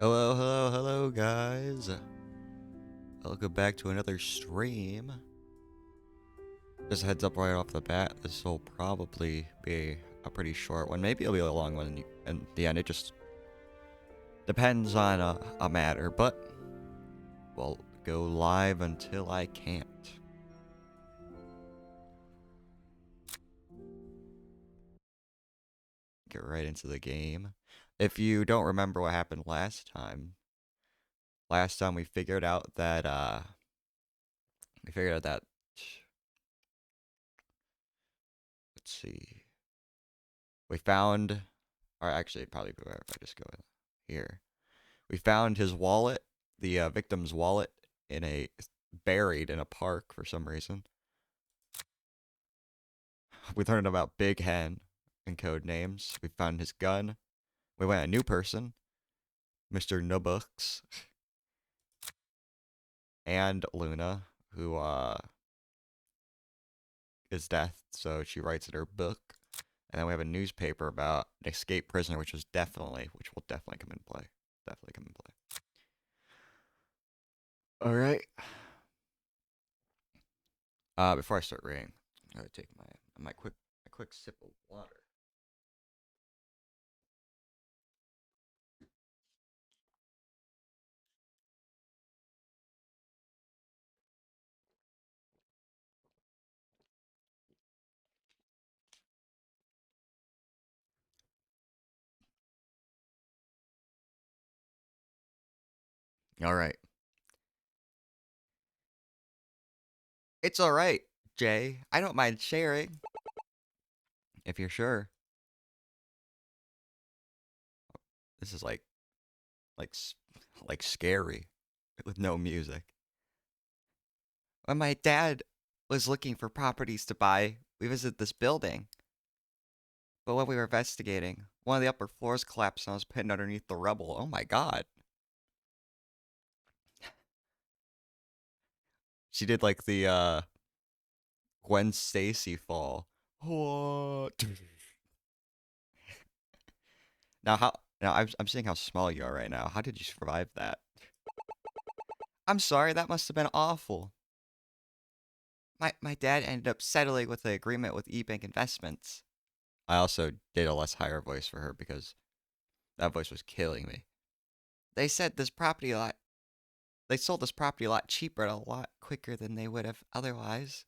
Hello, hello, hello, guys. Welcome back to another stream. Just a heads up right off the bat, this will probably be a pretty short one. Maybe it'll be a long one in the end. It just depends on a matter, but we'll go live until I can't. Get right into the game. If you don't remember what happened last time we figured out that, let's see. We found, or actually, it'd probably be better if I just go in here. We found his wallet, the victim's wallet, buried in a park for some reason. We learned about Big Hen and code names. We found his gun. We went a new person, Mr. Nubux, and Luna, who is death, so she writes in her book. And then we have a newspaper about an escaped prisoner, which will definitely come in play. Definitely come in play. All right. Before I start reading, I'm gonna take my quick sip of water. All right. It's all right, Jay. I don't mind sharing if you're sure. This is like like scary with no music. When my dad was looking for properties to buy, we visited this building. But when we were investigating, one of the upper floors collapsed and I was pinned underneath the rubble. Oh my god. She did like the Gwen Stacy fall. What? I'm seeing how small you are right now. How did you survive that? I'm sorry, that must have been awful. My dad ended up settling with the agreement with eBank Investments. I also did a less higher voice for her because that voice was killing me. They said this property a lot. They sold this property a lot cheaper and a lot quicker than they would have otherwise.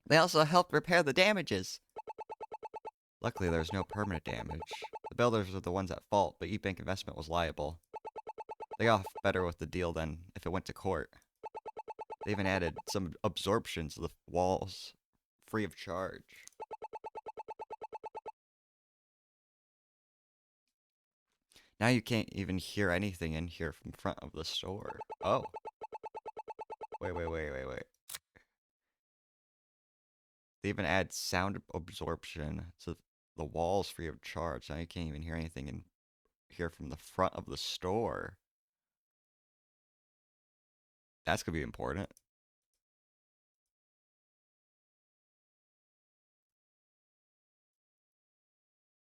They also helped repair the damages. Luckily, there was no permanent damage. The builders were the ones at fault, but eBank Investment was liable. They got off better with the deal than if it went to court. They even added some absorption to the walls, free of charge. Now you can't even hear anything in here from front of the store. Oh. Wait. They even add sound absorption to the walls free of charge. Now you can't even hear anything in here from the front of the store. That's gonna be important.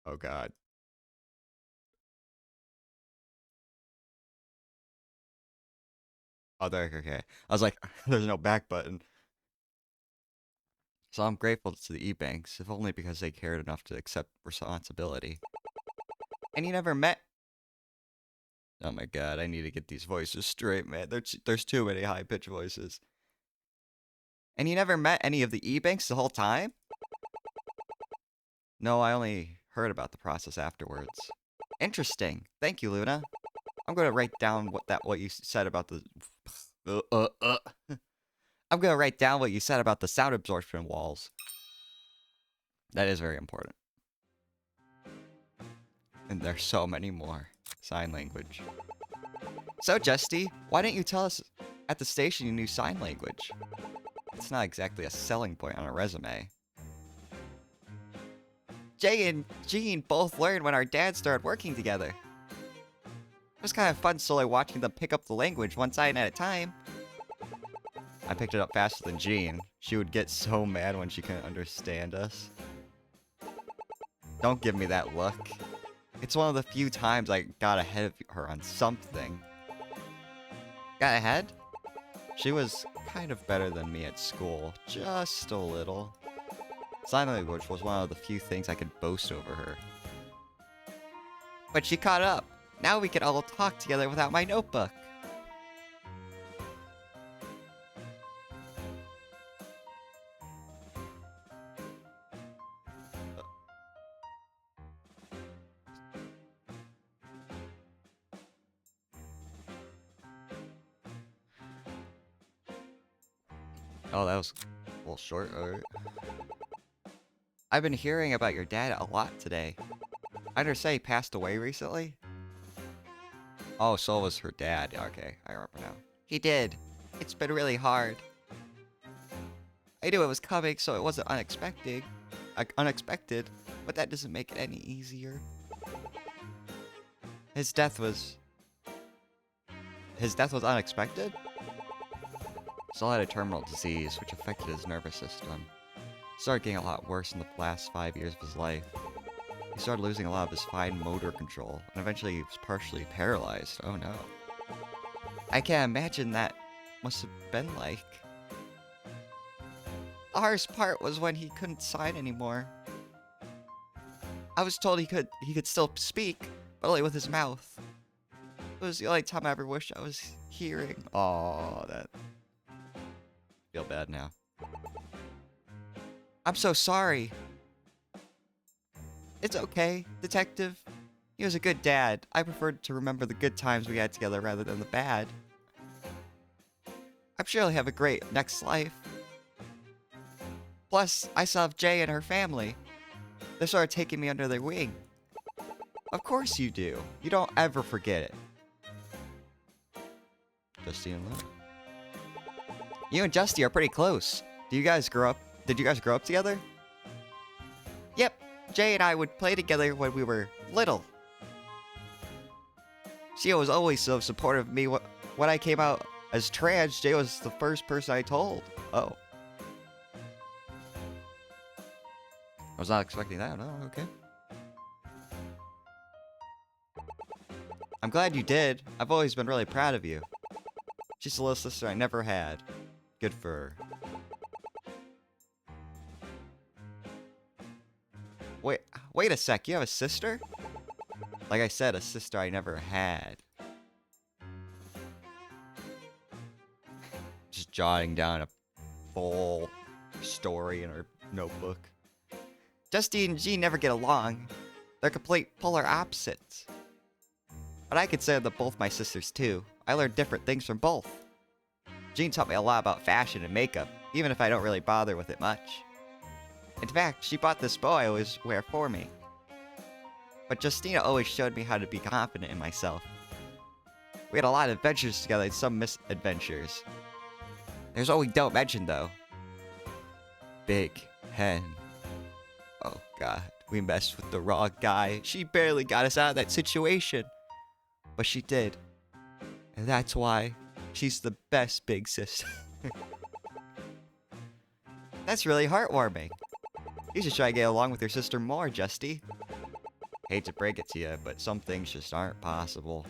Oh god. Oh, there, okay. I was like, there's no back button. So I'm grateful to the E-Banks, if only because they cared enough to accept responsibility. And you never met... Oh my god, I need to get these voices straight, man. There's too many high-pitched voices. And you never met any of the E-Banks the whole time? No, I only heard about the process afterwards. Interesting. Thank you, Luna. I'm gonna write down what you said about the... I'm gonna write down what you said about the sound absorption walls. That is very important. And there's so many more. Sign language. So, Justy, why didn't you tell us at the station you knew sign language? It's not exactly a selling point on a resume. Jay and Jean both learned when our dads started working together. It was kind of fun slowly watching them pick up the language one sign at a time. I picked it up faster than Jean. She would get so mad when she couldn't understand us. Don't give me that look. It's one of the few times I got ahead of her on something. Got ahead? She was kind of better than me at school, just a little. Sign language was one of the few things I could boast over her. But she caught up. Now we can all talk together without my notebook. Oh, that was a little short. Alright. I've been hearing about your dad a lot today. I understand he passed away recently? Oh, so was her dad. Okay, I remember now. He did. It's been really hard. I knew it was coming, so it wasn't unexpected. But that doesn't make it any easier. His death was unexpected? Still had a terminal disease, which affected his nervous system. Started getting a lot worse in the last 5 years of his life. He started losing a lot of his fine motor control, and eventually he was partially paralyzed. Oh no. I can't imagine that must have been like. The hardest part was when he couldn't sign anymore. I was told he could still speak, but only with his mouth. It was the only time I ever wished I was hearing. Oh, that. Feel bad now. I'm so sorry. It's okay, Detective. He was a good dad. I preferred to remember the good times we had together rather than the bad. I'm sure he'll have a great next life. Plus, I still have Jay and her family. They started taking me under their wing. Of course you do. You don't ever forget it. Justine and Luna. You and Justy are pretty close. Did you guys grow up together? Yep. Jay and I would play together when we were little. She was always so supportive of me. When I came out as trans, Jay was the first person I told. Oh. I was not expecting that. Oh, okay. I'm glad you did. I've always been really proud of you. She's the little sister I never had. Good for her. Wait a sec. You have a sister? Like I said, a sister I never had. Just jotting down a full story in her notebook. Justy and G never get along. They're complete polar opposites. But I consider them both my sisters too. I learned different things from both. Jean taught me a lot about fashion and makeup, even if I don't really bother with it much. In fact, she bought this bow I always wear for me. But Justina always showed me how to be confident in myself. We had a lot of adventures together and some misadventures. There's what we don't mention though. Big Hen. Oh god, we messed with the wrong guy. She barely got us out of that situation. But she did. And that's why she's the best big sister. That's really heartwarming. You should try to get along with your sister more, Justy. Hate to break it to you, but some things just aren't possible.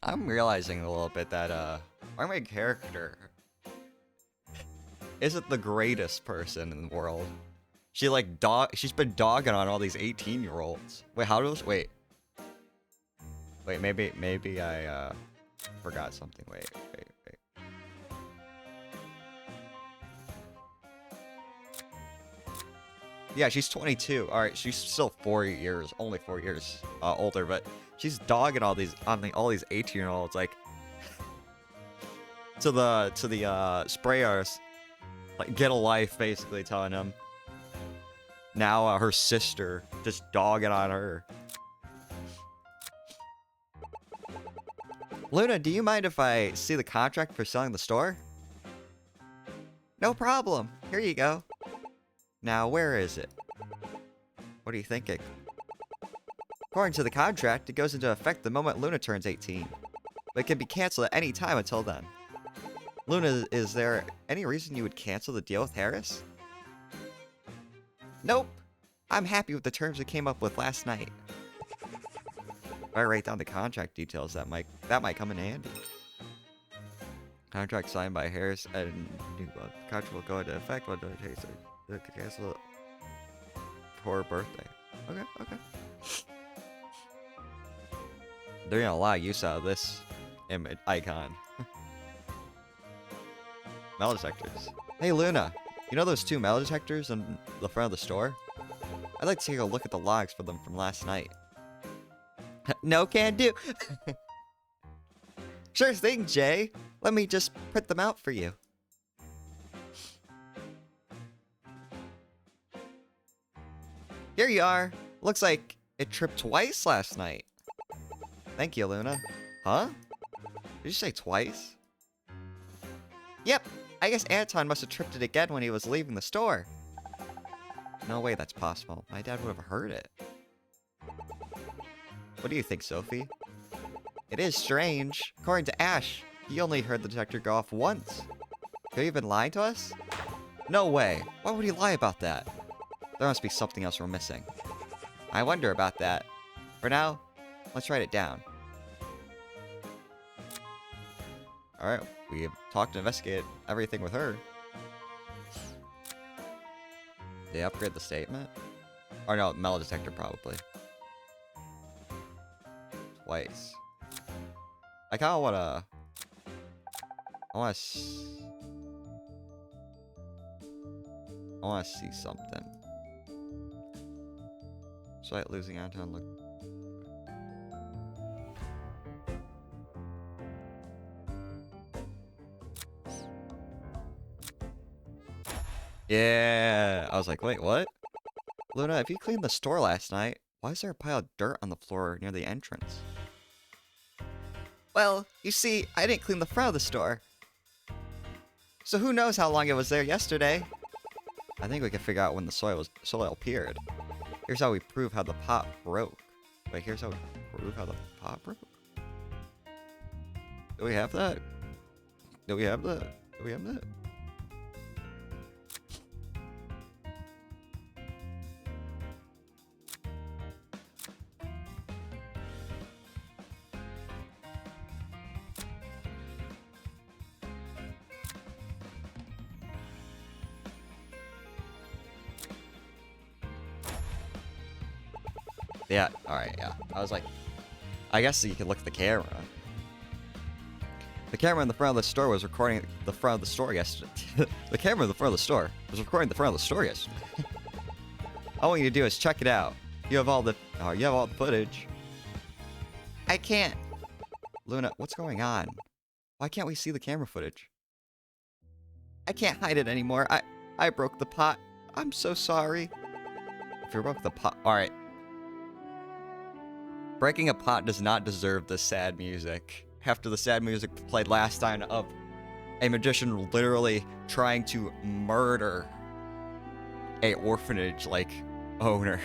I'm realizing a little bit that, our main character isn't the greatest person in the world. She's been dogging on all these 18-year-olds. Wait, maybe I, forgot something. Wait. Yeah, she's 22. Alright, she's still only 4 years older, but she's dogging all these 18-year-olds, like, to the sprayers, like, get a life, basically telling them. Now her sister just dogging on her. Luna, do you mind if I see the contract for selling the store? No problem. Here you go. Now, where is it? What are you thinking? According to the contract, it goes into effect the moment Luna turns 18. But it can be canceled at any time until then. Luna, is there any reason you would cancel the deal with Harris? Nope. I'm happy with the terms we came up with last night. If I write down the contract details, that might come in handy. Contract signed by Harris and the contract will go into effect when the cancel for her birthday. Okay. They're gonna lie use out of this image icon. Metal detectors. Hey Luna, you know those 2 metal detectors in the front of the store? I'd like to take a look at the logs for them from last night. No can do. Sure thing, Jay. Let me just print them out for you. Here you are. Looks like it tripped twice last night. Thank you, Luna. Huh? Did you say twice? Yep. I guess Anton must have tripped it again when he was leaving the store. No way that's possible. My dad would have heard it. What do you think, Sophie? It is strange. According to Ash, he only heard the detector go off once. Could he have been lying to us? No way. Why would he lie about that? There must be something else we're missing. I wonder about that. For now, let's write it down. Alright, we have talked and investigated everything with her. Did they upgrade the statement? Or no, metal detector probably. Twice. I kinda wanna... I wanna see something. Despite losing Anton, look. Yeah, I was like, wait, what? Luna, if you cleaned the store last night, why is there a pile of dirt on the floor near the entrance? Well, you see, I didn't clean the front of the store. So who knows how long it was there yesterday? I think we can figure out when the soil appeared. Here's how we prove how the pot broke. Wait, here's how we prove how the pot broke? Do we have that? Do we have that? Do we have that? Yeah, alright, yeah. I was like, I guess you could look at the camera. The camera in the front of the store was recording the front of the store yesterday. The camera in the front of the store was recording the front of the store yesterday. All I want you to do is check it out. You have all the footage. I can't. Luna, what's going on? Why can't we see the camera footage? I can't hide it anymore. I broke the pot. I'm so sorry. If you broke the pot, alright. Breaking a pot does not deserve the sad music. After the sad music played last time of a magician literally trying to murder a orphanage owner.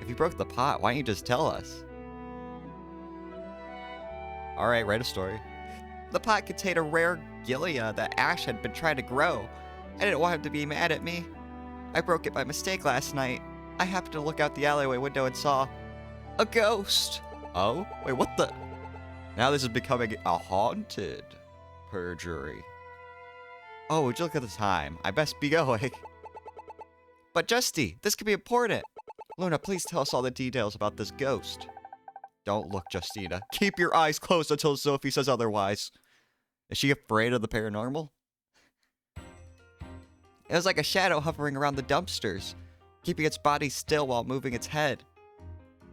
If you broke the pot, why don't you just tell us? Alright, write a story. The pot contained a rare gilia that Ash had been trying to grow. I didn't want him to be mad at me. I broke it by mistake last night. I happened to look out the alleyway window and saw a ghost. Oh? Wait, what the? Now this is becoming a haunted perjury. Oh, would you look at the time? I best be going. But Justy, this could be important. Luna, please tell us all the details about this ghost. Don't look, Justina. Keep your eyes closed until Sophie says otherwise. Is she afraid of the paranormal? It was like a shadow hovering around the dumpsters, keeping its body still while moving its head.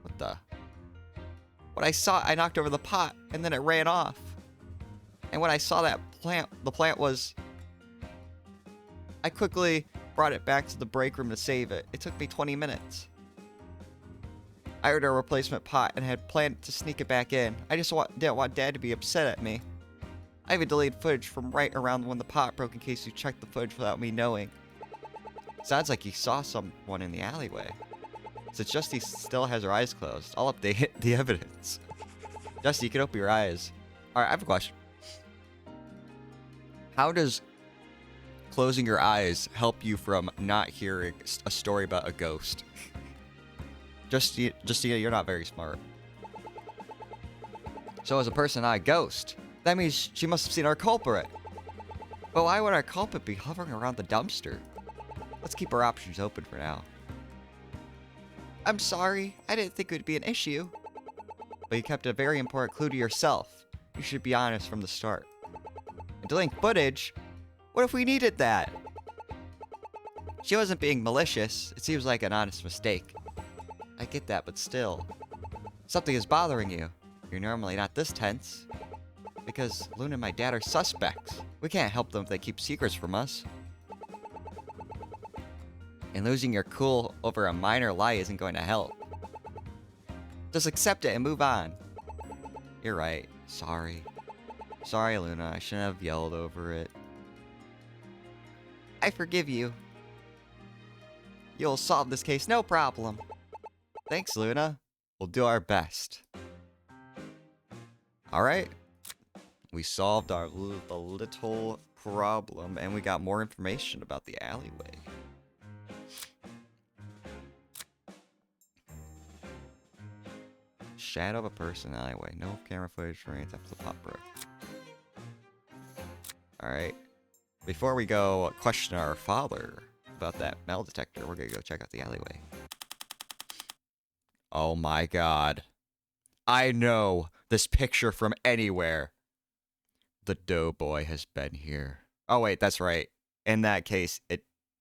What the? When I saw it, I knocked over the pot, and then it ran off. And when I saw that plant, the plant was... I quickly brought it back to the break room to save it. It took me 20 minutes. I ordered a replacement pot and had planned to sneak it back in. I just didn't want Dad to be upset at me. I even delayed footage from right around when the pot broke in case you checked the footage without me knowing. Sounds like you saw someone in the alleyway. Since Justy still has her eyes closed, I'll update the evidence. Justy, you can open your eyes. Alright, I have a question. How does closing your eyes help you from not hearing a story about a ghost? Just you're not very smart. So as a person, not a ghost. That means she must have seen our culprit. But why would our culprit be hovering around the dumpster? Let's keep our options open for now. I'm sorry, I didn't think it would be an issue. But you kept a very important clue to yourself. You should be honest from the start. And deleting footage? What if we needed that? She wasn't being malicious. It seems like an honest mistake. I get that, but still. Something is bothering you. You're normally not this tense. Because Luna and my dad are suspects. We can't help them if they keep secrets from us. And losing your cool over a minor lie isn't going to help. Just accept it and move on. You're right. Sorry. Sorry, Luna. I shouldn't have yelled over it. I forgive you. You'll solve this case, no problem. Thanks, Luna. We'll do our best. Alright. We solved the little problem, and we got more information about the alleyway. Shadow of a person alleyway. No camera footage remains after the pop broke. Alright. Before we go question our father about that metal detector, we're gonna go check out the alleyway. Oh my god. I know this picture from anywhere. The doughboy has been here. Oh wait, that's right. In that case,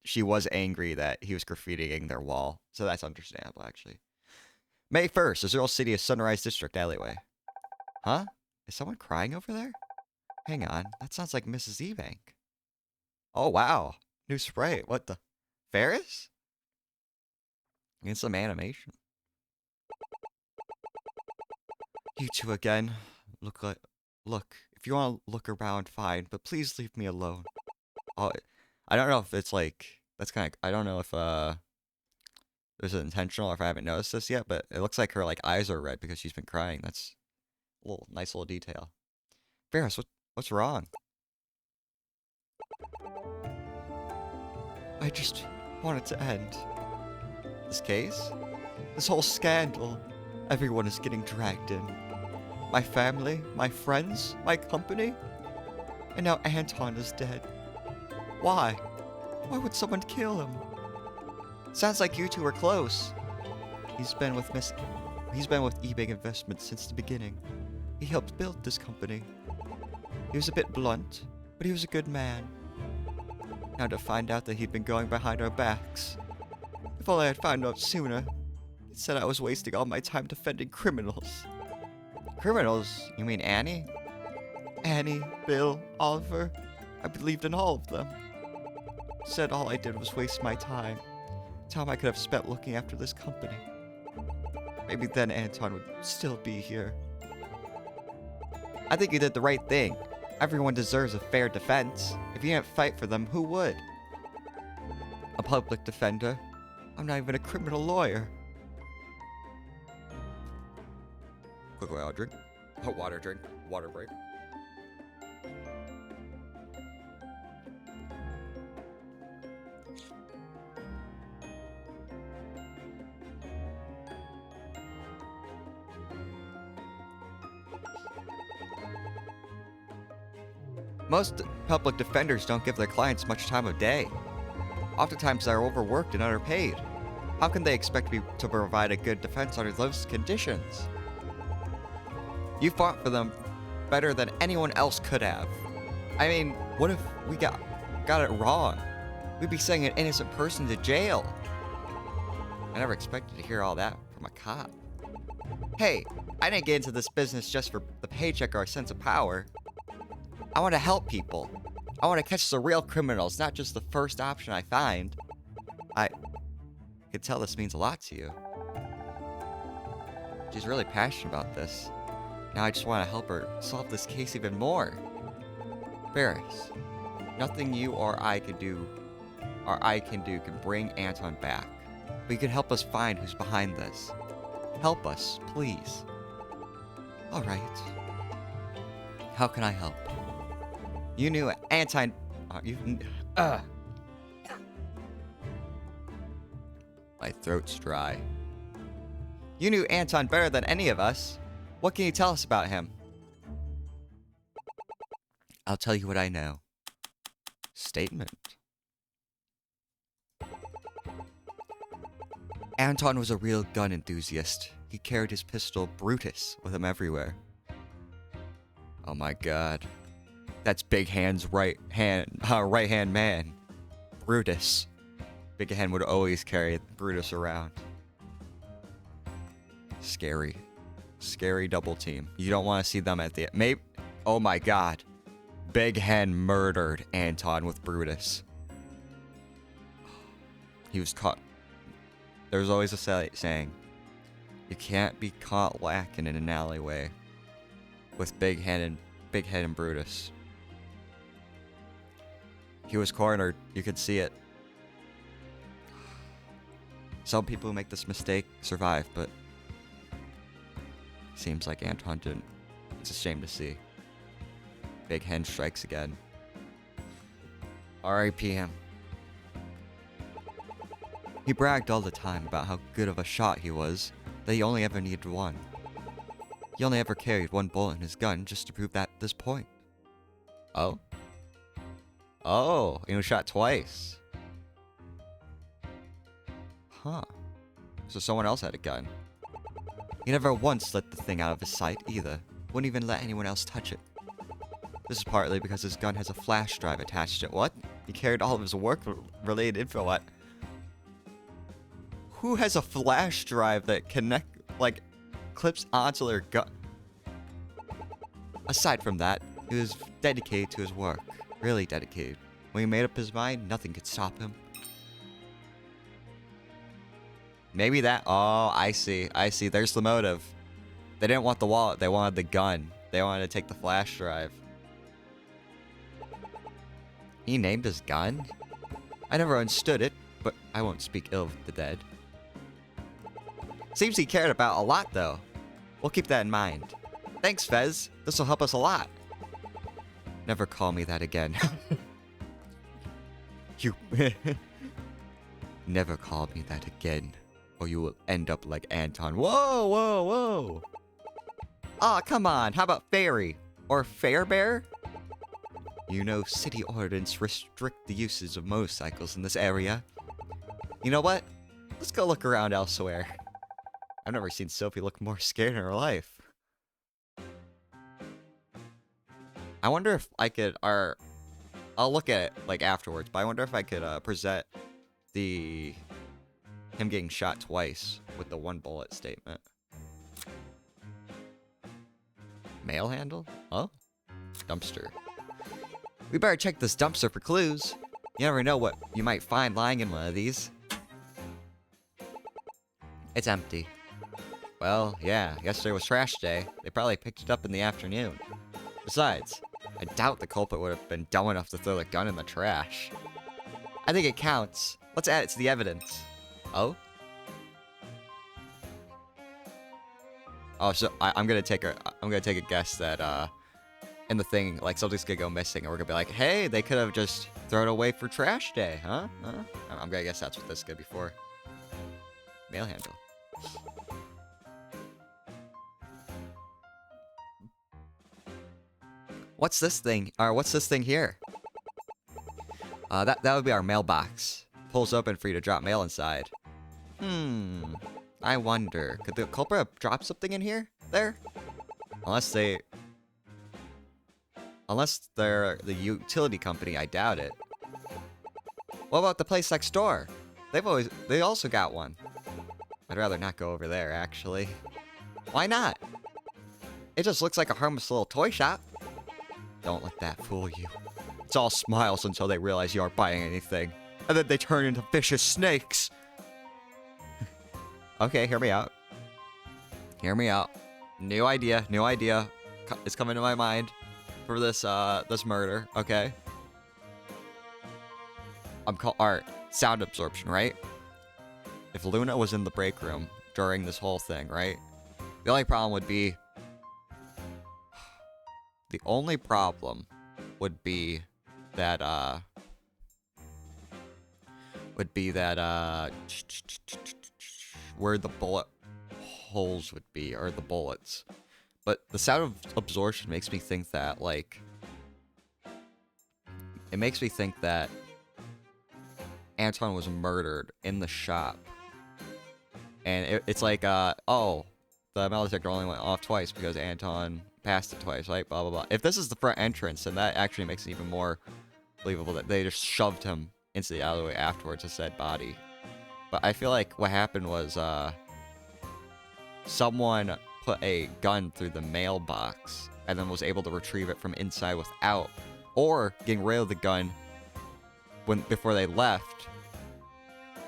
she was angry that he was graffitiing their wall. So that's understandable, actually. May 1st, Azure City Sunrise District alleyway. Huh? Is someone crying over there? Hang on, that sounds like Mrs. Ebank. Oh wow, new spray. What the? Ferris? Need some animation. You two again. Look, if you want to look around, fine, but please leave me alone. Oh, I don't know if it's like, that's kind of, I don't know if, this is intentional or if I haven't noticed this yet, but it looks like her, like, eyes are red because she's been crying. That's a nice little detail. Ferris, what's wrong? I just want it to end. This case? This whole scandal. Everyone is getting dragged in. My family, my friends, my company. And now Anton is dead. Why? Why would someone kill him? Sounds like you two are close. He's been with eBay Investments since the beginning. He helped build this company. He was a bit blunt, but he was a good man. Now to find out that he'd been going behind our backs. If only I had found out sooner. It said I was wasting all my time defending criminals. Criminals? You mean Annie? Annie, Bill, Oliver. I believed in all of them. Said all I did was waste my time. Time I could have spent looking after this company. Maybe then Anton would still be here. I think you did the right thing. Everyone deserves a fair defense. If you didn't fight for them, who would? A public defender? I'm not even a criminal lawyer. Quick water drink. Oh, water drink. Water break. Most public defenders don't give their clients much time of day. Oftentimes they're overworked and underpaid. How can they expect to provide a good defense under those conditions? You fought for them better than anyone else could have. I mean, what if we got it wrong? We'd be sending an innocent person to jail. I never expected to hear all that from a cop. Hey, I didn't get into this business just for the paycheck or a sense of power. I want to help people. I want to catch the real criminals, not just the first option I find. I can tell this means a lot to you. She's really passionate about this. Now I just want to help her solve this case even more. Ferris, nothing you or I can do can bring Anton back. But you can help us find who's behind this. Help us, please. Alright. How can I help? You knew Anton... Ugh. My throat's dry. You knew Anton better than any of us. What can you tell us about him? I'll tell you what I know. Statement. Anton was a real gun enthusiast. He carried his pistol, Brutus, with him everywhere. Oh my god. That's Big Hand's right hand man. Brutus. Big Hand would always carry Brutus around. Scary. Scary double team. You don't want to see them at the... Maybe... Oh my god. Big Hand murdered Anton with Brutus. He was caught... There's always a saying. You can't be caught lacking in an alleyway. With Big Head and Brutus. He was cornered. You could see it. Some people who make this mistake survive, but... Seems like Anton didn't. It's a shame to see. Big Hen strikes again. R.I.P. him. He bragged all the time about how good of a shot he was, that he only ever needed one. He only ever carried one bullet in his gun just to prove that at this point. Oh? Oh, he was shot twice. Huh. So someone else had a gun. He never once let the thing out of his sight either. Wouldn't even let anyone else touch it. This is partly because his gun has a flash drive attached to it. What? He carried all of his work-related info. What? Who has a flash drive that clips onto their gun? Aside from that, he was dedicated to his work. Really dedicated. When he made up his mind, nothing could stop him. Maybe that... Oh, I see. I see. There's the motive. They didn't want the wallet. They wanted the gun. They wanted to take the flash drive. He named his gun? I never understood it, but I won't speak ill of the dead. Seems he cared about a lot, though. We'll keep that in mind. Thanks, Fez. This'll help us a lot. Never call me that again. You... Never call me that again, or you will end up like Anton. Whoa, whoa, whoa! Aw, come on. How about Fairy? Or Fairbear? You know, city ordinance restrict the uses of motorcycles in this area. You know what? Let's go look around elsewhere. I've never seen Sophie look more scared in her life. I wonder if I could... I'll look at it, afterwards, but I wonder if I could, present him getting shot twice with the one bullet statement. Mail handle? Oh? Dumpster. We better check this dumpster for clues. You never know what you might find lying in one of these. It's empty. Well, yeah, yesterday was trash day. They probably picked it up in the afternoon. Besides, I doubt the culprit would have been dumb enough to throw the gun in the trash. I think it counts. Let's add it to the evidence. Oh? Oh, so I'm gonna take a guess that in the thing, something's gonna go missing, and we're gonna be like, hey, they could have just thrown it away for trash day, huh? I'm gonna guess that's what this is gonna be for. Mail handle. What's this thing? What's this thing here? That would be our mailbox. Pulls open for you to drop mail inside. I wonder, could the culprit have dropped something in here? There? Unless they're the utility company, I doubt it. What about the place next door? They also got one. I'd rather not go over there, actually. Why not? It just looks like a harmless little toy shop. Don't let that fool you. It's all smiles until they realize you aren't buying anything. And then they turn into vicious snakes. Okay, hear me out. Hear me out. New idea is coming to my mind for this murder, okay? Art. Sound absorption, right? If Luna was in the break room during this whole thing, right? The only problem would be... that, would be that, where the bullet holes would be, or the bullets. But the sound of absorption makes me think that, like, it makes me think that Anton was murdered in the shop. And it's like, oh, the metal detector only went off twice because Anton passed it twice, right? Blah, blah, blah. If this is the front entrance, then that actually makes it even more believable that they just shoved him into the alleyway afterwards, a said body. But I feel like what happened was, someone put a gun through the mailbox and then was able to retrieve it from inside without, or getting rid of the gun before they left.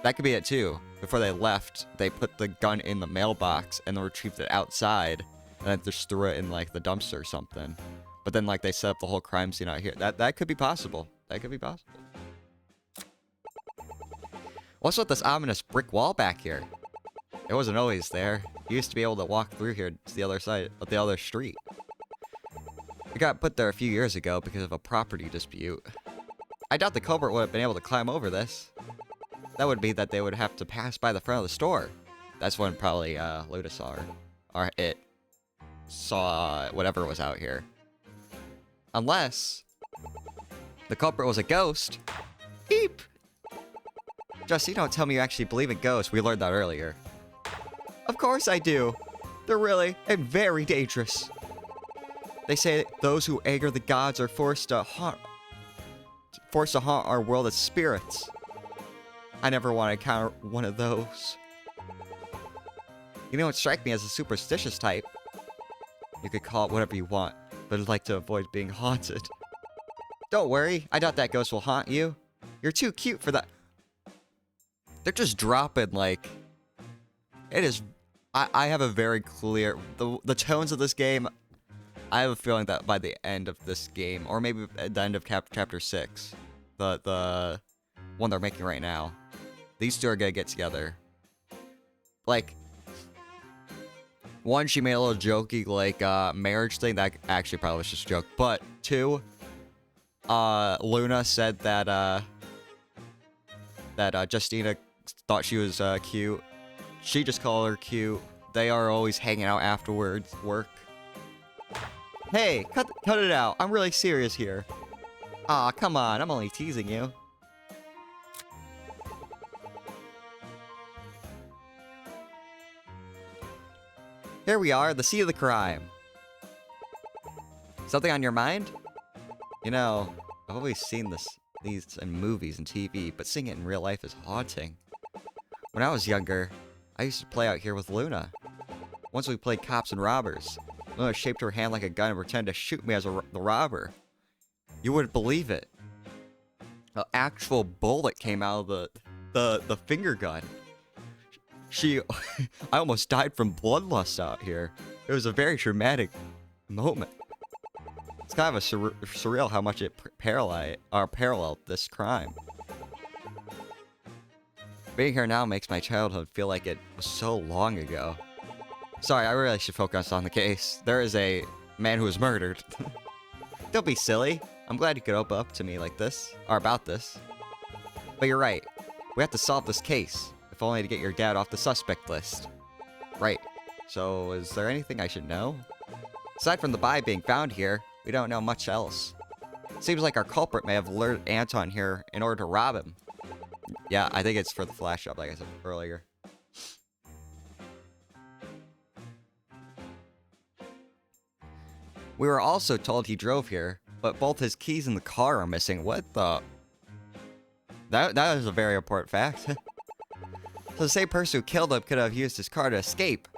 That could be it too. Before they left, they put the gun in the mailbox and then retrieved it outside, and then just threw it in like the dumpster or something. But then like they set up the whole crime scene out here. That could be possible. That could be possible. What's with this ominous brick wall back here? It wasn't always there. You used to be able to walk through here to the other side of the other street. It got put there a few years ago because of a property dispute. I doubt the culprit would have been able to climb over this. That would be that they would have to pass by the front of the store. That's when probably Luda saw her. Or it saw whatever was out here. Unless the culprit was a ghost. Beep! Just, you don't tell me you actually believe in ghosts. We learned that earlier. Of course I do. They're really and very dangerous. They say that those who anger the gods are forced to haunt our world as spirits. I never want to encounter one of those. You don't strike me as a superstitious type. You could call it whatever you want, but I'd like to avoid being haunted. Don't worry, I doubt that ghost will haunt you. You're too cute for that. They're just dropping, like... It is... I have a very clear... The tones of this game... I have a feeling that by the end of this game, or maybe at the end of Chapter 6, the one they're making right now, these two are gonna get together. Like... One, she made a little jokey, like, marriage thing. That actually probably was just a joke. But, two... Luna said that, Justina thought she was, cute. She just called her cute. They are always hanging out afterwards, work. Hey, cut it out. I'm really serious here. Aw, come on. I'm only teasing you. Here we are, the scene of the crime. Something on your mind? You know, I've always seen these in movies and TV, but seeing it in real life is haunting. When I was younger, I used to play out here with Luna. Once we played cops and robbers. Luna shaped her hand like a gun and pretended to shoot me as the robber. You wouldn't believe it. An actual bullet came out of the finger gun. I almost died from bloodlust out here. It was a very traumatic moment. It's kind of surreal how much it paralleled this crime. Being here now makes my childhood feel like it was so long ago. Sorry, I really should focus on the case. There is a man who was murdered. Don't be silly. I'm glad you could open up to me like this, or about this. But you're right. We have to solve this case, if only to get your dad off the suspect list. Right. So, is there anything I should know? Aside from the body being found here, we don't know much else. Seems like our culprit may have lured Anton here in order to rob him. Yeah, I think it's for the flash up, like I said earlier. We were also told he drove here, but both his keys and the car are missing. What the... That is a very important fact. So the same person who killed him could have used his car to escape.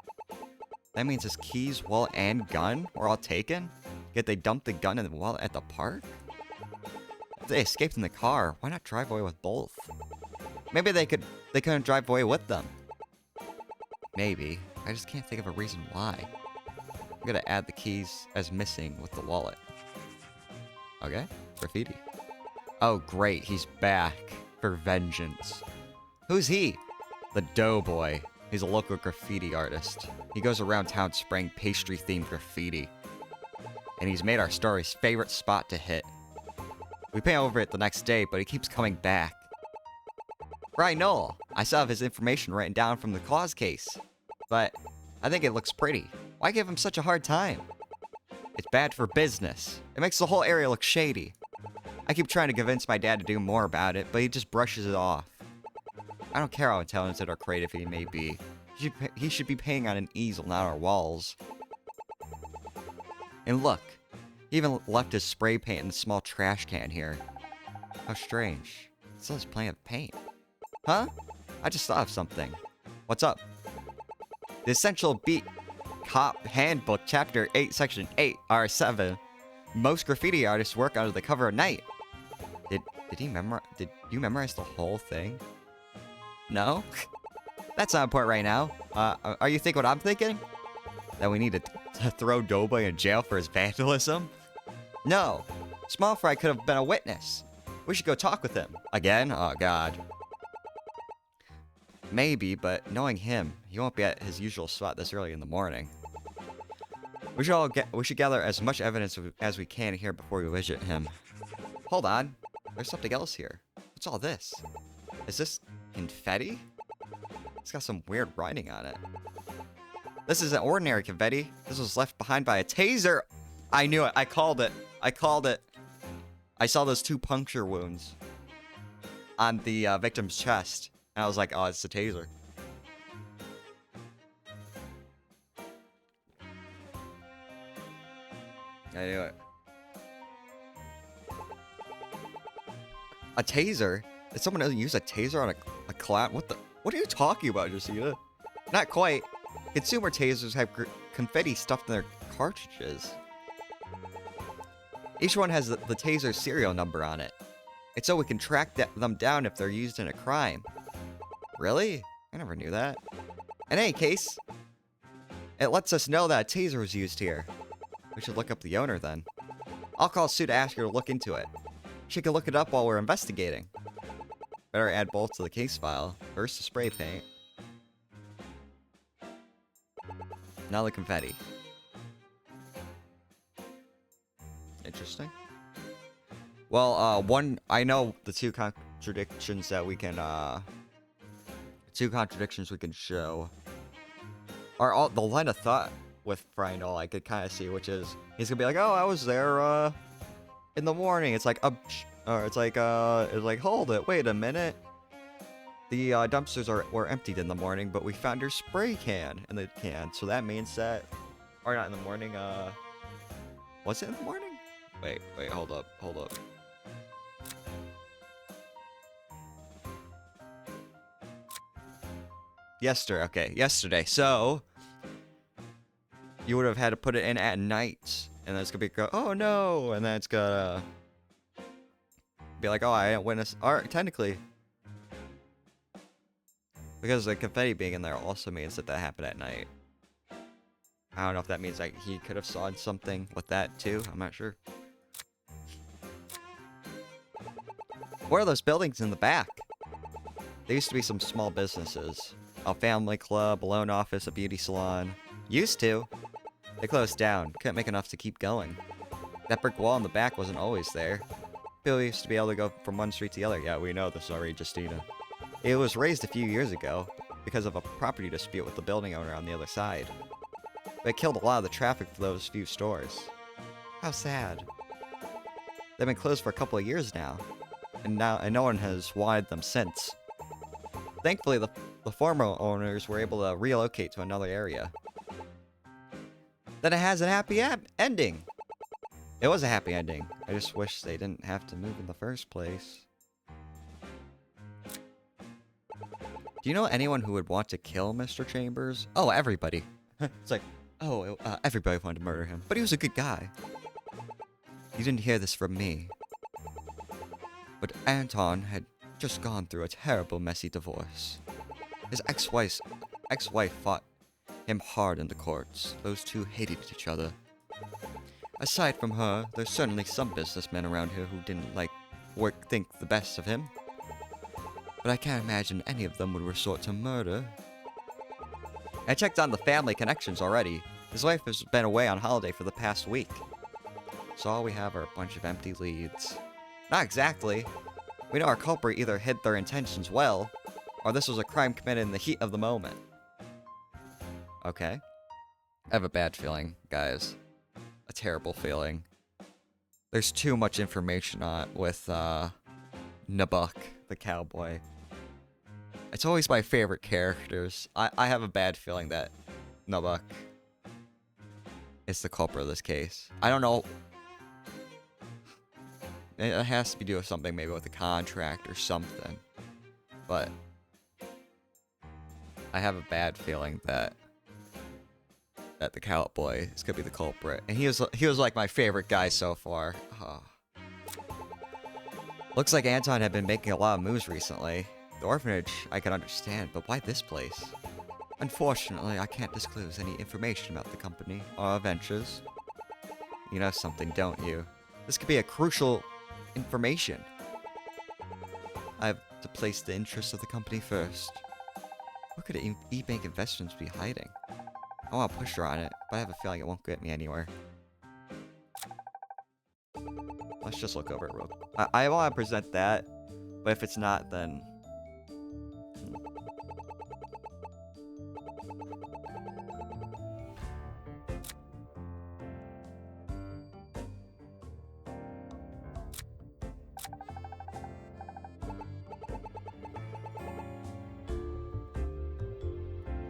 That means his keys, wallet, and gun were all taken? Yet they dumped the gun and the wallet at the park? If they escaped in the car, why not drive away with both? Maybe they couldn't drive away with them. Maybe. I just can't think of a reason why. I'm gonna add the keys as missing with the wallet. Okay, graffiti. Oh great, he's back for vengeance. Who's he? The Doughboy. He's a local graffiti artist. He goes around town spraying pastry-themed graffiti. And he's made our store his favorite spot to hit. We pay over it the next day, but he keeps coming back. Brian Noel. I still have his information written down from the clause case. But I think it looks pretty. Why give him such a hard time? It's bad for business. It makes the whole area look shady. I keep trying to convince my dad to do more about it, but he just brushes it off. I don't care how talented or creative he may be. He should be painting on an easel, not our walls. And look, he even left his spray paint in the small trash can here. How strange. It still has plenty of paint. Huh? I just thought of something. What's up? The Essential Beat Cop Handbook, Chapter 8, Section 8, R7. Most graffiti artists work under the cover of night. Did you memorize the whole thing? No? That's not important right now. Are you thinking what I'm thinking? That we need to throw Doughboy in jail for his vandalism? No. Small Fry could have been a witness. We should go talk with him. Again? Oh, God. Maybe, but knowing him, he won't be at his usual spot this early in the morning. We should gather as much evidence as we can here before we visit him. Hold on. There's something else here. What's all this? Is this confetti? It's got some weird writing on it. This isn't ordinary confetti. This was left behind by a taser. I knew it. I called it. I called it. I saw those 2 puncture wounds on the victim's chest. And I was like, oh, it's the taser. I knew it. A taser? Did someone use a taser on a clown? What are you talking about, Josita? Not quite. Consumer tasers have confetti stuffed in their cartridges. Each one has the taser serial number on it. It's so we can track them down if they're used in a crime. Really? I never knew that. In any case, it lets us know that a taser was used here. We should look up the owner then. I'll call Sue to ask her to look into it. She can look it up while we're investigating. Better add both to the case file. First the spray paint. Now the confetti. Interesting. Well, I know the 2 contradictions that we can, 2 contradictions we can show are all the line of thought with Brian Noel I could kind of see, which is he's gonna be like, oh, I was there in the morning. It's like or it's like hold it, wait a minute. The dumpsters were emptied in the morning, but we found your spray can in the can, so that means that, or not in the morning. Was it in the morning? Wait, hold up. Yesterday. So you would have had to put it in at night, and then it's gonna be oh no, and then it's gonna be like, oh, I didn't witness. Or technically, because the confetti being in there also means that happened at night. I don't know if that means like he could have saw something with that too. I'm not sure. What are those buildings in the back? There used to be some small businesses. A family club, a loan office, a beauty salon. Used to. They closed down. Couldn't make enough to keep going. That brick wall in the back wasn't always there. People used to be able to go from one street to the other. Yeah, we know this already, Justina. It was raised a few years ago because of a property dispute with the building owner on the other side. But it killed a lot of the traffic for those few stores. How sad. They've been closed for a couple of years now. And no one has wanted them since. Thankfully, the former owners were able to relocate to another area. Then it has a happy ending. It was a happy ending. I just wish they didn't have to move in the first place. Do you know anyone who would want to kill Mr. Chambers? Oh, everybody. It's like, oh, everybody wanted to murder him. But he was a good guy. You didn't hear this from me. But Anton had just gone through a terrible, messy divorce. His ex-wife fought him hard in the courts. Those two hated each other. Aside from her, there's certainly some businessmen around here who didn't think the best of him. But I can't imagine any of them would resort to murder. I checked on the family connections already. His wife has been away on holiday for the past week. So all we have are a bunch of empty leads. Not exactly. We know our culprit either hid their intentions well, or this was a crime committed in the heat of the moment. Okay. I have a bad feeling, guys. A terrible feeling. There's too much information on with Nabuk, the cowboy. It's always my favorite characters. I have a bad feeling that Nabuk is the culprit of this case. I don't know. It has to be do with something, maybe with a contract or something. But I have a bad feeling that the cowboy is gonna be the culprit, and he was like my favorite guy so far. Oh. Looks like Anton had been making a lot of moves recently. The orphanage I can understand, but why this place? Unfortunately, I can't disclose any information about the company or our ventures. You know something, don't you? This could be a crucial information. I have to place the interests of the company first. What could E-Bank Investments be hiding? I want to push her on it, but I have a feeling it won't get me anywhere. Let's just look over it real quick. I want to present that, but if it's not, then...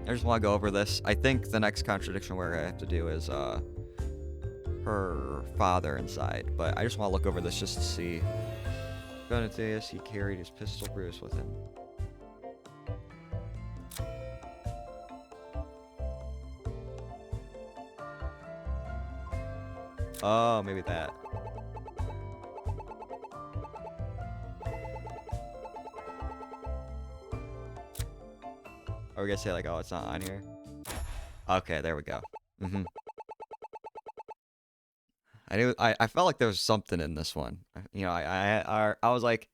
I just want to go over this. I think the next contradiction we're going to have to do is her father inside. But I just want to look over this just to see. Benedius, he carried his pistol Bruce with him. Oh, maybe that. Are we gonna say like, oh, it's not on here? Okay, there we go. I felt like there was something in this one. You know, I was like,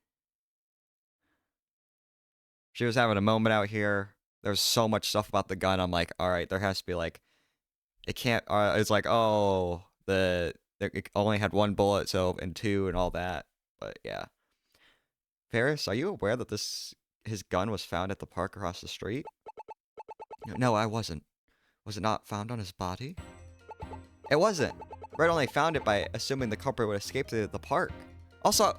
she was having a moment out here. There's so much stuff about the gun. I'm like, all right, there has to be like, it can't. It's like, oh, it only had one bullet, so and two and all that. But yeah, Ferris, are you aware that his gun was found at the park across the street? No, I wasn't. Was it not found on his body? It wasn't. Red only found it by assuming the culprit would escape to the park. Also,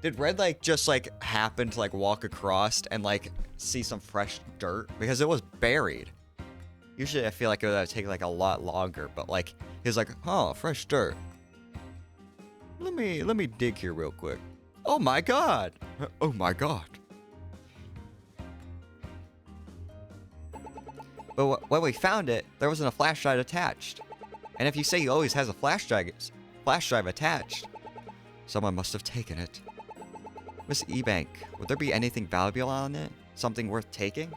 did Red like just like happen to like walk across and like see some fresh dirt? Because it was buried. Usually I feel like it would take like a lot longer, but like he was like, oh, fresh dirt. Let me dig here real quick. Oh my god. Oh my god. But when we found it, there wasn't a flash drive attached. And if you say he always has a flash drive attached, someone must have taken it. Miss E-Bank, would there be anything valuable on it? Something worth taking?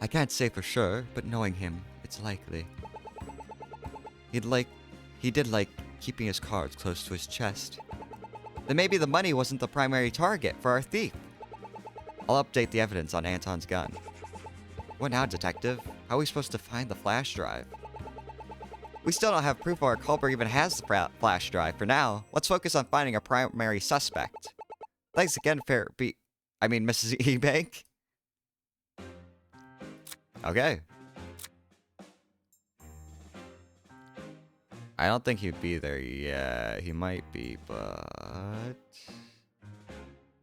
I can't say for sure, but knowing him, it's likely. He did like keeping his cards close to his chest. Then maybe the money wasn't the primary target for our thief. I'll update the evidence on Anton's gun. What now, detective? How are we supposed to find the flash drive? We still don't have proof our culprit even has the flash drive. For now, let's focus on finding a primary suspect. Thanks again, Mrs. E-Bank. Okay. I don't think he'd be there yet. He might be, but...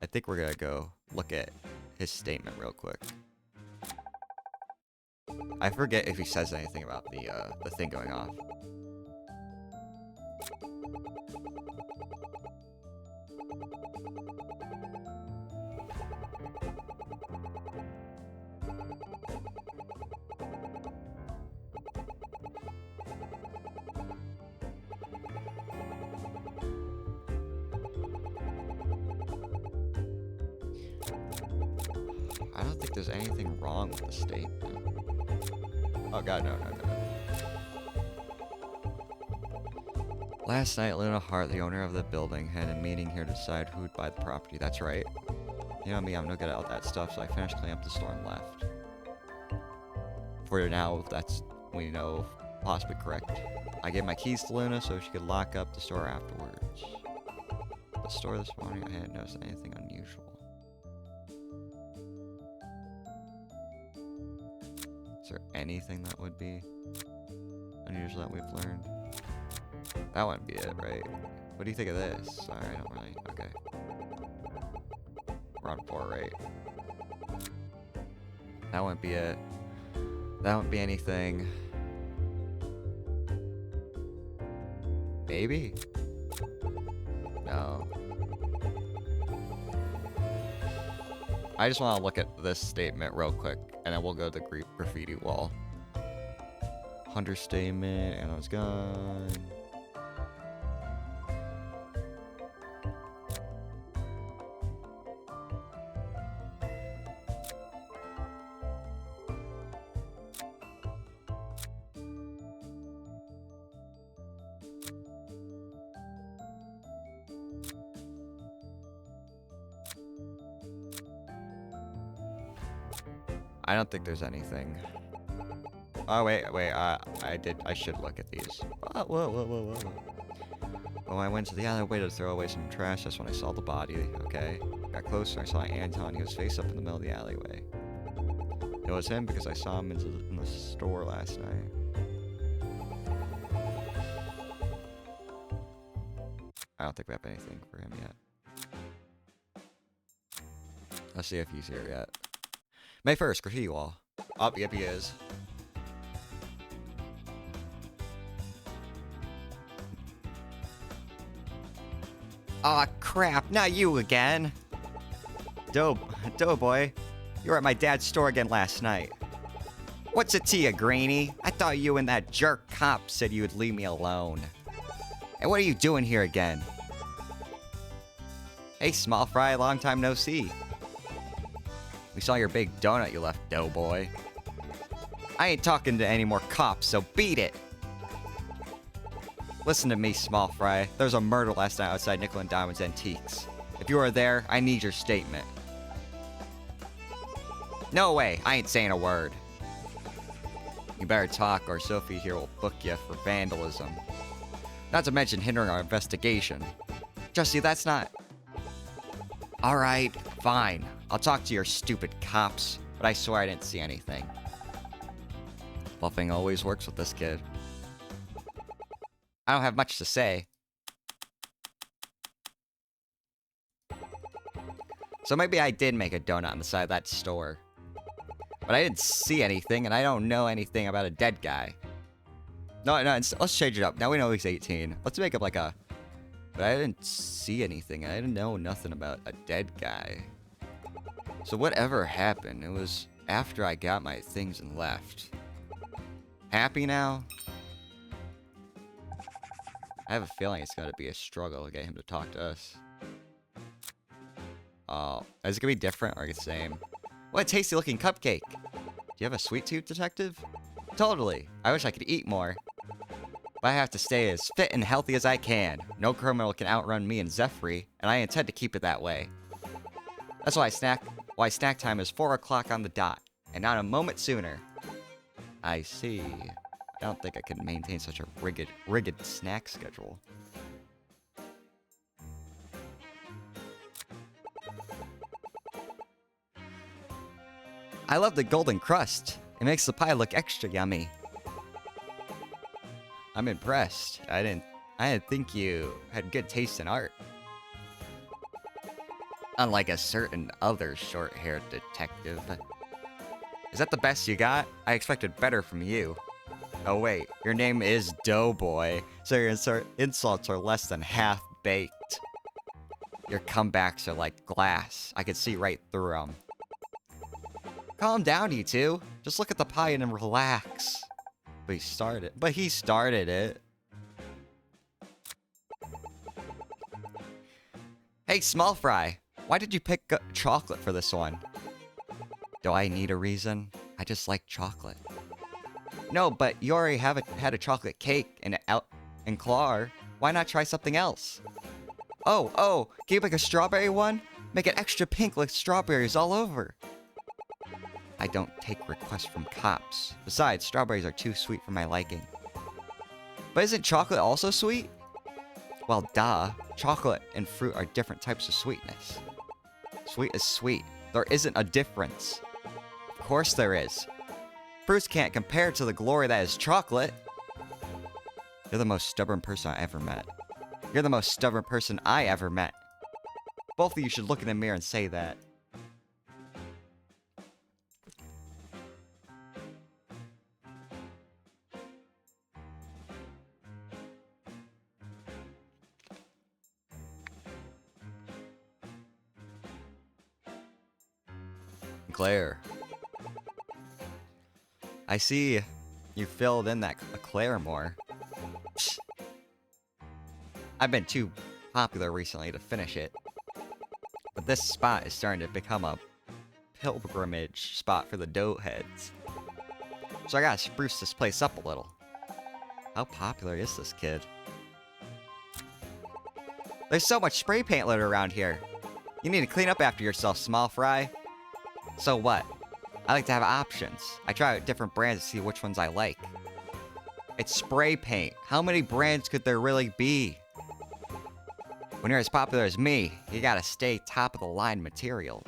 I think we're gonna go look at his statement real quick. I forget if he says anything about the thing going off. I don't think there's anything wrong with the statement. Oh god, no. Last night, Luna Hart, the owner of the building, had a meeting here to decide who'd buy the property. That's right. You know me, I'm no good at all that stuff, so I finished cleaning up the store and left. For now, that's, we know, possibly correct. I gave my keys to Luna so she could lock up the store afterwards. The store this morning, I hadn't noticed anything unusual. there anything that would be unusual that we've learned? That wouldn't be it, right? What do you think of this? Sorry, I don't really... Okay. We're on 4, right? That wouldn't be it. That wouldn't be anything. Maybe? No. I just want to look at this statement real quick, and then we'll go to the graffiti wall. Hunter statement, and I was gone. I don't think there's anything. Oh, wait, I should look at these. Oh, whoa. When I went to the alleyway to throw away some trash, that's when I saw the body, okay? Got closer, I saw Anton. He was face up in the middle of the alleyway. It was him because I saw him in the store last night. I don't think we have anything for him yet. Let's see if he's here yet. May 1st, graffiti wall. Oh, yep, he is. Aw, crap, not you again. Doughboy, you were at my dad's store again last night. What's it to you, Greenie? I thought you and that jerk cop said you would leave me alone. And what are you doing here again? Hey, small fry, long time no see. We saw your big donut you left, Doughboy. I ain't talking to any more cops, so beat it! Listen to me, small fry. There was a murder last night outside Nickel and Diamond's Antiques. If you were there, I need your statement. No way, I ain't saying a word. You better talk or Sophie here will book you for vandalism. Not to mention hindering our investigation. Justy, that's not... Alright, fine. I'll talk to your stupid cops, but I swear I didn't see anything. Bluffing always works with this kid. I don't have much to say. So maybe I did make a donut on the side of that store. But I didn't see anything, and I don't know anything about a dead guy. No, let's change it up. Now we know he's 18. Let's make up like a... But I didn't see anything. I didn't know nothing about a dead guy. So whatever happened, it was after I got my things and left. Happy now? I have a feeling it's gonna be a struggle to get him to talk to us. Oh, is it gonna be different or the same? What a tasty looking cupcake! Do you have a sweet tooth, detective? Totally. I wish I could eat more. But I have to stay as fit and healthy as I can. No criminal can outrun me and Zephyr, and I intend to keep it that way. That's why snack time is 4 o'clock on the dot, and not a moment sooner. I see. I don't think I can maintain such a rigid snack schedule. I love the golden crust. It makes the pie look extra yummy. I'm impressed. I didn't think you had good taste in art. Unlike a certain other short-haired detective. Is that the best you got? I expected better from you. Oh wait, your name is Doughboy, so your insults are less than half-baked. Your comebacks are like glass. I could see right through them. Calm down, you two. Just look at the pie and relax. But he started it. Hey, small fry. Why did you pick chocolate for this one? Do I need a reason? I just like chocolate. No, but you already had a chocolate cake and Clar. Why not try something else? Oh, can you make a strawberry one? Make it extra pink with strawberries all over. I don't take requests from cops. Besides, strawberries are too sweet for my liking. But isn't chocolate also sweet? Well, duh. Chocolate and fruit are different types of sweetness. Sweet is sweet. There isn't a difference. Of course there is. fruits can't compare to the glory that is chocolate. You're the most stubborn person I ever met. You're the most stubborn person I ever met. Both of you should look in the mirror and say that. Claire. I see you filled in that Claire more. Psst. I've been too popular recently to finish it. But this spot is starting to become a pilgrimage spot for the dough heads. So I gotta spruce this place up a little. How popular is this kid? There's so much spray paint litter around here. You need to clean up after yourself, small fry. So what? I like to have options. I try out different brands to see which ones I like. It's spray paint. How many brands could there really be? When you're as popular as me, you gotta stay top of the line material.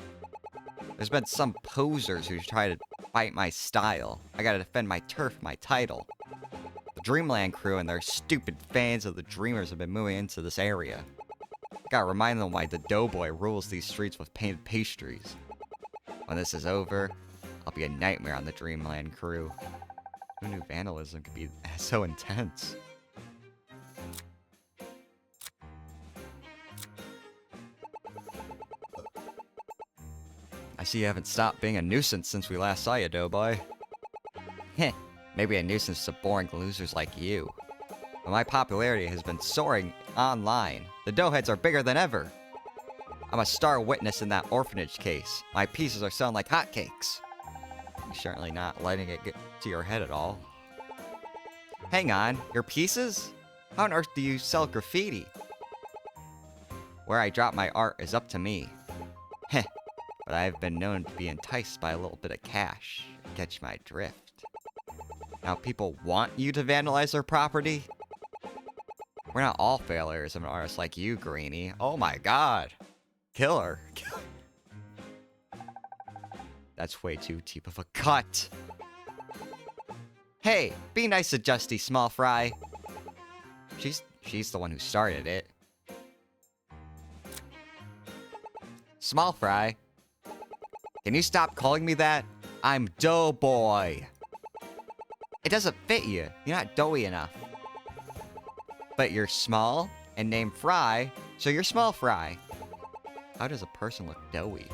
There's been some posers who try to fight my style. I gotta defend my turf, my title. The Dreamland crew and their stupid fans of the Dreamers have been moving into this area. I gotta remind them why the Doughboy rules these streets with painted pastries. When this is over, I'll be a nightmare on the Dreamland crew. Who knew vandalism could be so intense? I see you haven't stopped being a nuisance since we last saw you, Doughboy. Heh, maybe a nuisance to boring losers like you. But my popularity has been soaring online. The doughheads are bigger than ever. I'm a star witness in that orphanage case. My pieces are selling like hotcakes. You're certainly not letting it get to your head at all. Hang on, your pieces? How on earth do you sell graffiti? Where I drop my art is up to me. Heh, but I've been known to be enticed by a little bit of cash. Catch my drift. Now people want you to vandalize their property? We're not all failures of an artist like you, Greenie. Oh my god. Killer. That's way too deep of a cut. Hey, be nice to Justy, small fry. She's the one who started it. Small fry. Can you stop calling me that? I'm Doughboy. It doesn't fit you. You're not doughy enough. But you're small and named Fry, so you're small fry. How does a person look doughy?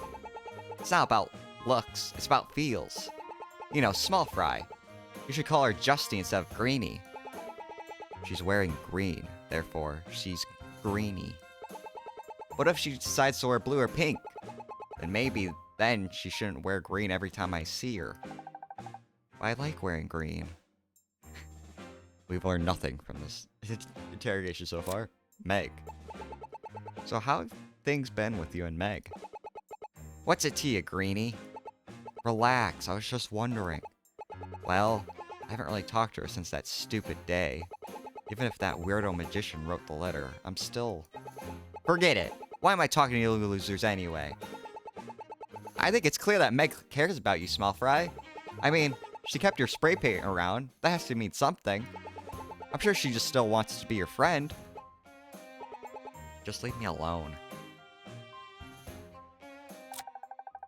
It's not about looks, it's about feels. You know, small fry. You should call her Justy instead of Greenie. She's wearing green, therefore she's Greenie. What if she decides to wear blue or pink? Then maybe then she shouldn't wear green every time I see her. I like wearing green. We've learned nothing from this interrogation so far. Meg. So how have things been with you and Meg? What's it to you, Greenie? Relax, I was just wondering. Well, I haven't really talked to her since that stupid day. Even if that weirdo magician wrote the letter, I'm still... Forget it! Why am I talking to you losers anyway? I think it's clear that Meg cares about you, small fry. I mean, she kept your spray paint around. That has to mean something. I'm sure she just still wants to be your friend. Just leave me alone.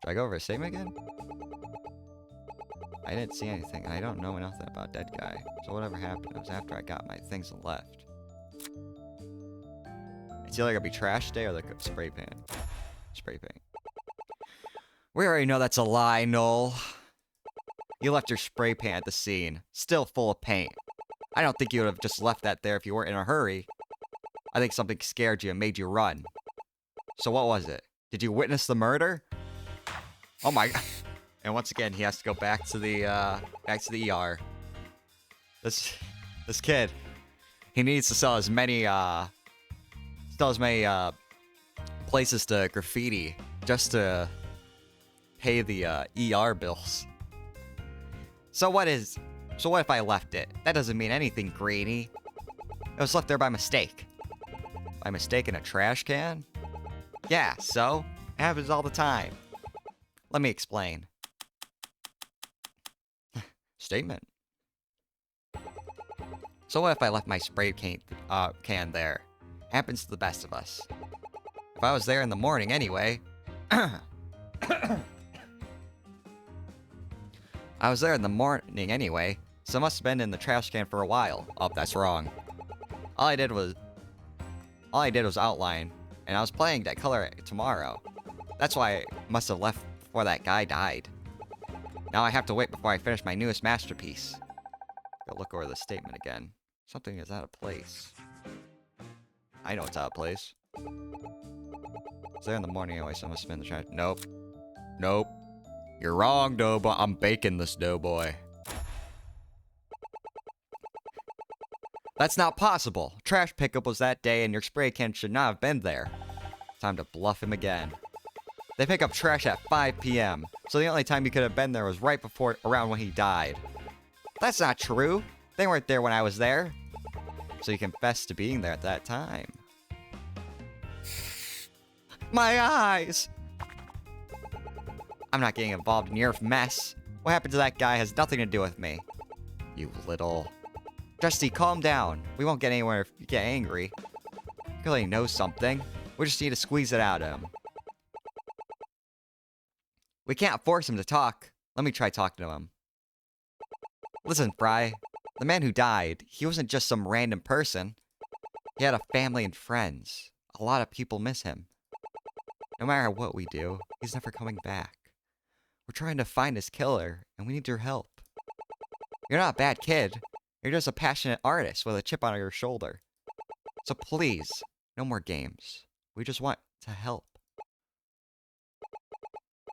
Should I go over his statement again? I didn't see anything, and I don't know nothing about that guy. So whatever happened, it was after I got my things and left. It's either gonna be trash day or like a spray paint. Spray paint. We already know that's a lie, Noel. You left your spray paint at the scene, still full of paint. I don't think you would have just left that there if you weren't in a hurry. I think something scared you and made you run. So what was it? Did you witness the murder? Oh my god. And once again, he has to go back to the ER. This kid, he needs to sell as many places to graffiti just to pay the ER bills. So what if I left it? That doesn't mean anything, Greenie. It was left there by mistake. By mistake in a trash can? Yeah, so? It happens all the time. Let me explain. Statement. So what if I left my spray can there? Happens to the best of us. If I was there in the morning anyway... I was there in the morning anyway, so I must have been in the trash can for a while. Oh, that's wrong. All I did was outline, and I was planning to color it tomorrow. That's why I must have left before that guy died. Now I have to wait before I finish my newest masterpiece. Go look over the statement again. Something is out of place. I know it's out of place. It's there in the morning anyway, so I must have been in the trash. Nope. Nope. You're wrong, Doughboy. I'm baking this, Doughboy. That's not possible. Trash pickup was that day, and your spray can should not have been there. Time to bluff him again. They pick up trash at 5 p.m., so the only time you could have been there was right before, around when he died. That's not true. They weren't there when I was there. So you confessed to being there at that time. My eyes! I'm not getting involved in your mess. What happened to that guy has nothing to do with me. You little... Dusty, calm down. We won't get anywhere if you get angry. He clearly knows something. We just need to squeeze it out of him. We can't force him to talk. Let me try talking to him. Listen, Fry. The man who died, he wasn't just some random person. He had a family and friends. A lot of people miss him. No matter what we do, he's never coming back. We're trying to find his killer, and we need your help. You're not a bad kid. You're just a passionate artist with a chip on your shoulder. So please, no more games. We just want to help.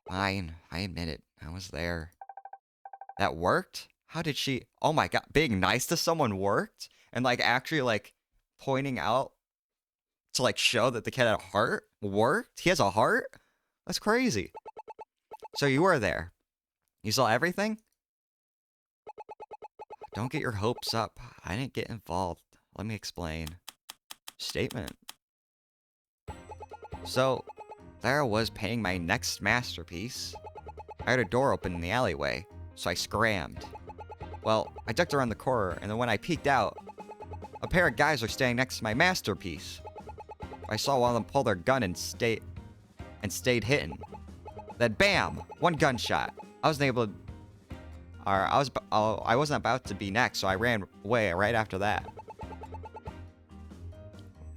Fine, I admit it. I was there. That worked? How did she... Oh my god, being nice to someone worked? And, like, actually, like, pointing out to, like, show that the kid had a heart worked? He has a heart? That's crazy. So you were there. You saw everything? Don't get your hopes up. I didn't get involved. Let me explain. Statement. So, there I was painting my next masterpiece. I heard a door open in the alleyway, so I scrammed. Well, I ducked around the corner, and then when I peeked out, a pair of guys were standing next to my masterpiece. I saw one of them pull their gun and stayed hidden. Then bam! One gunshot. I wasn't able to... I wasn't about to be next, so I ran away right after that.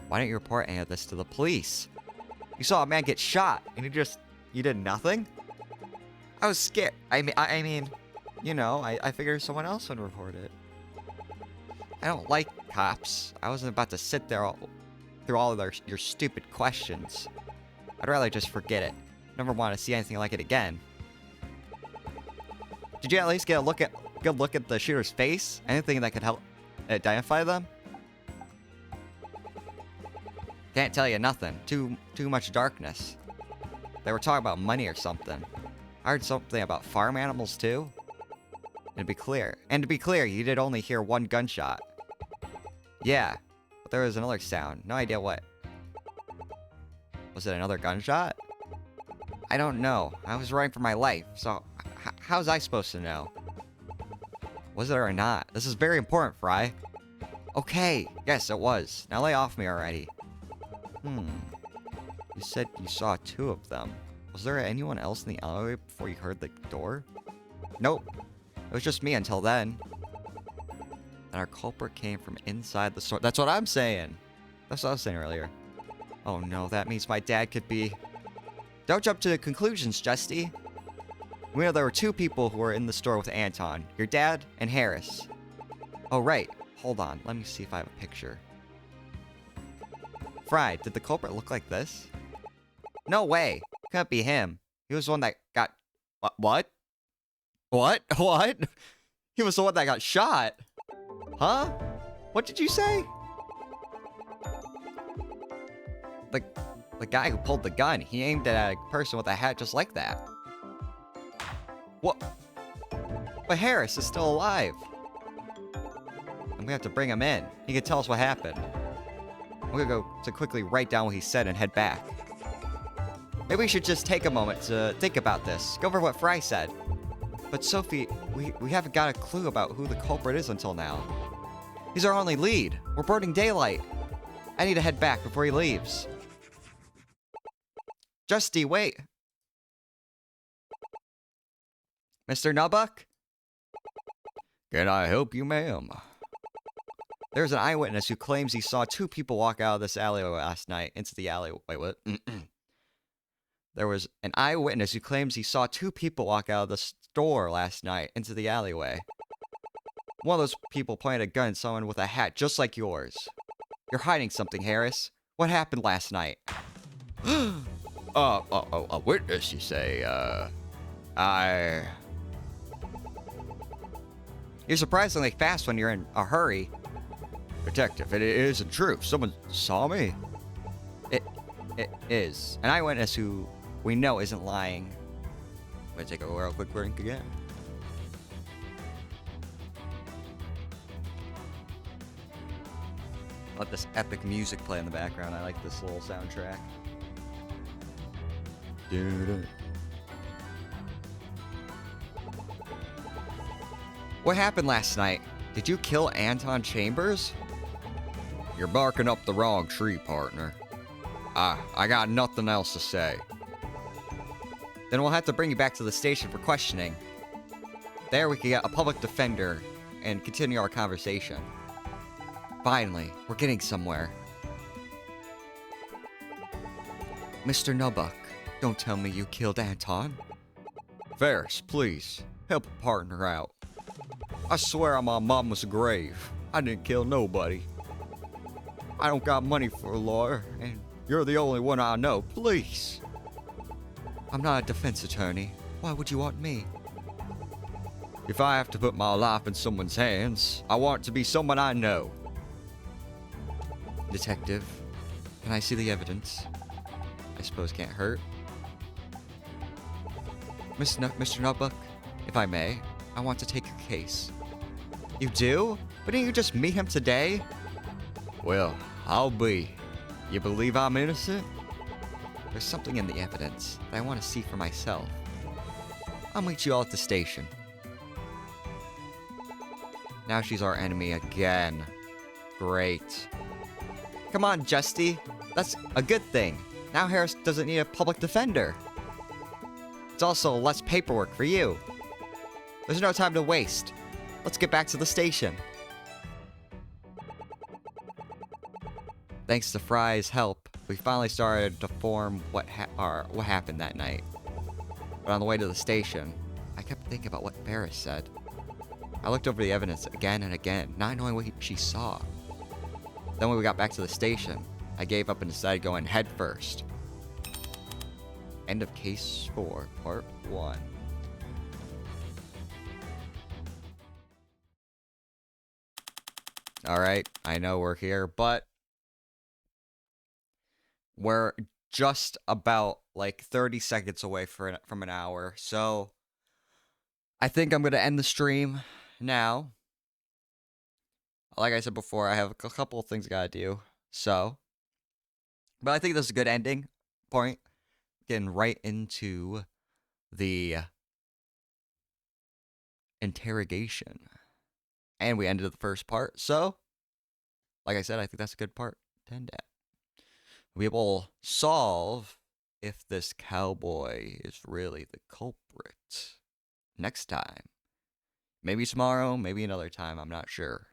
Why didn't you report any of this to the police? You saw a man get shot, and you did nothing? I was scared. I mean, you know, I figured someone else would report it. I don't like cops. I wasn't about to sit there through all of your stupid questions. I'd rather just forget it. Never want to see anything like it again. Did you at least get a good look at the shooter's face? Anything that could help identify them? Can't tell you nothing. Too much darkness. They were talking about money or something. I heard something about farm animals too. And to be clear, you did only hear one gunshot. Yeah, but there was another sound. No idea what. Was it another gunshot? I don't know. I was running for my life, so how was I supposed to know? Was it or not? This is very important, Fry. Okay, yes, it was. Now lay off me already. You said you saw two of them. Was there anyone else in the alleyway before you heard the door? Nope. It was just me until then. And our culprit came from inside the store. That's what I'm saying. That's what I was saying earlier. Oh no, that means my dad could be... Don't jump to the conclusions, Justy. We know there were two people who were in the store with Anton. Your dad and Harris. Oh right. Hold on. Let me see if I have a picture. Fry, did the culprit look like this? No way. Couldn't be him. He was the one that got... What? What? What? He was the one that got shot. Huh? What did you say? The guy who pulled the gun, he aimed it at a person with a hat just like that. What? But Harris is still alive. I'm gonna have to bring him in. He can tell us what happened. I'm gonna go to quickly write down what he said and head back. Maybe we should just take a moment to think about this. Go over what Fry said. But Sophie, we haven't got a clue about who the culprit is until now. He's our only lead. We're burning daylight. I need to head back before he leaves. Justy, wait. Mr. Nubuck? Can I help you, ma'am? There's an eyewitness who claims he saw two people walk out of this alleyway last night into the alleyway. Wait, what? There was an eyewitness who claims he saw two people walk out of the store last night into the alleyway. One of those people pointed a gun at someone with a hat just like yours. You're hiding something, Harris. What happened last night? A witness, you say? You're surprisingly fast when you're in a hurry. Detective, it isn't true. Someone saw me. It is. An eyewitness who we know isn't lying. I'm gonna take a real quick drink again. Let this epic music play in the background. I like this little soundtrack. What happened last night? Did you kill Anton Chambers? You're barking up the wrong tree, partner. I got nothing else to say. Then we'll have to bring you back to the station for questioning. There we can get a public defender and continue our conversation. Finally, we're getting somewhere. Mr. Nubuck, don't tell me you killed Anton. Ferris, please, help a partner out. I swear on my mama's grave, I didn't kill nobody. I don't got money for a lawyer, and you're the only one I know, please. I'm not a defense attorney. Why would you want me? If I have to put my life in someone's hands, I want it to be someone I know. Detective, can I see the evidence? I suppose can't hurt. Mr. Nubuck, if I may, I want to take your case. You do? But didn't you just meet him today? Well, I'll be. You believe I'm innocent? There's something in the evidence that I want to see for myself. I'll meet you all at the station. Now she's our enemy again. Great. Come on, Justy. That's a good thing. Now Harris doesn't need a public defender. It's also less paperwork for you. There's no time to waste. Let's get back to the station. Thanks to Fry's help, we finally started to form what happened that night. But on the way to the station, I kept thinking about what Ferris said. I looked over the evidence again and again, not knowing what she saw. Then when we got back to the station, I gave up and decided going head first. End of Case 4, Part 1. Alright, I know we're here, but we're just about like 30 seconds away from an hour, so I think I'm going to end the stream now. Like I said before, I have a couple of things I gotta do, so. But I think this is a good ending point. Getting right into the interrogation. And we ended the first part, so, like I said, I think that's a good part to end at. We will solve if this cowboy is really the culprit next time. Maybe tomorrow, maybe another time, I'm not sure.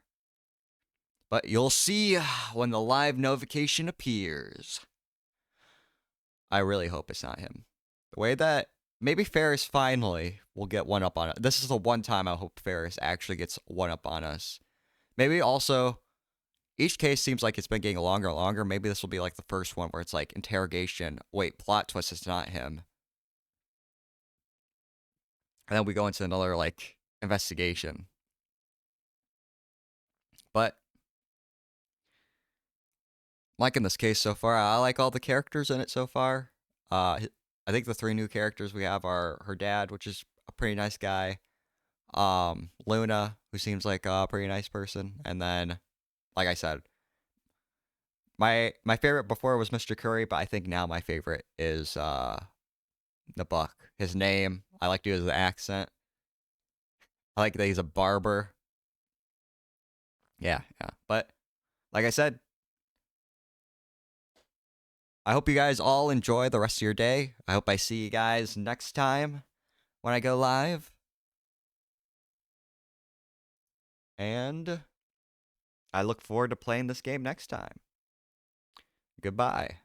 But you'll see when the live notification appears. I really hope it's not him. The way that maybe Ferris finally will get one up on it. This is the one time I hope Ferris actually gets one up on us. Maybe also, each case seems like it's been getting longer and longer. Maybe this will be like the first one where it's like interrogation. Wait, plot twist, it's not him. And then we go into another like investigation. But liking this case so far. I like all the characters in it so far. I think the 3 new characters we have are her dad, which is a pretty nice guy. Luna, who seems like a pretty nice person. And then, like I said, my favorite before was Mr. Curry, but I think now my favorite is the Buck. His name, I like to use the accent. I like that he's a barber. Yeah, yeah. But like I said, I hope you guys all enjoy the rest of your day. I hope I see you guys next time when I go live. And I look forward to playing this game next time. Goodbye.